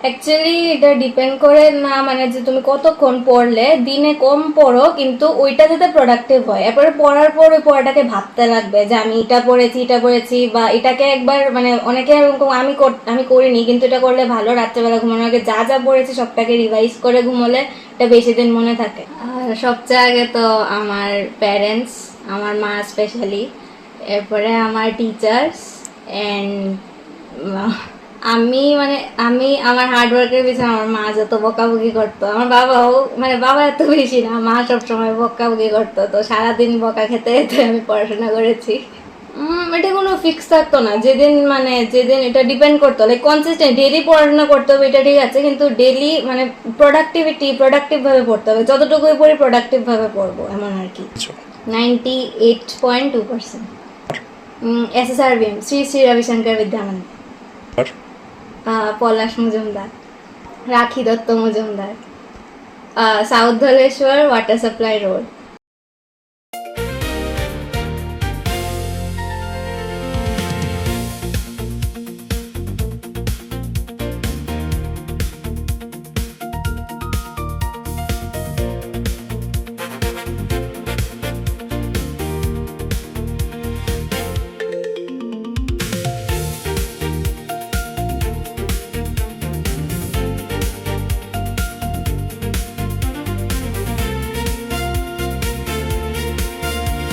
Actually এটা depend করে না, মানে যে তুমি কতক্ষণ পড়লে, দিনে কম পড়ো কিন্তু ওইটা যাতে প্রোডাক্টিভ হয়। এরপরে পড়ার পর ওই পড়াটাকে ভাবতে লাগবে যে আমি এটা পড়েছি বা এটাকে একবার, মানে অনেকে এরকম, আমি করিনি কিন্তু এটা করলে ভালো, রাত্রেবেলা ঘুমানোর আগে যা যা পড়েছি সবটাকে রিভাইজ করে ঘুমোলে এটা বেশি দিন মনে থাকে। আর সবচেয়ে আগে তো আমার প্যারেন্টস, আমার মা স্পেশালি, এরপরে আমার টিচার্স অ্যান্ড আমি আমার হার্ডওয়ার্কের পিছনে আমার মা যত বকাবকি করতো, আমার বাবাও, মানে বাবা এত বেশি না, মা সবসময় বকাবকি করতো, তো সারাদিন বকা খেতে খেতে আমি পড়াশোনা করেছি। এটা কোনো ফিক্স থাকতো না, যেদিন এটা ডিপেন্ড করতো, লাইক কনসিস্টেন্ট ডেইলি পড়াশোনা করতে হবে এটা ঠিক আছে, কিন্তু ডেইলি মানে প্রোডাক্টিভ ভাবে পড়তে হবে, যতটুকুই পড়ি প্রোডাক্টিভ ভাবে পড়বো, এমন আর কি। 98.2%। SSRBM, শ্রী শ্রী রবিশঙ্কর বিদ্যামন্দির। পলাশ মজুমদার, রাখি Dutta Majumdar, south Dhaleshwar water supply road.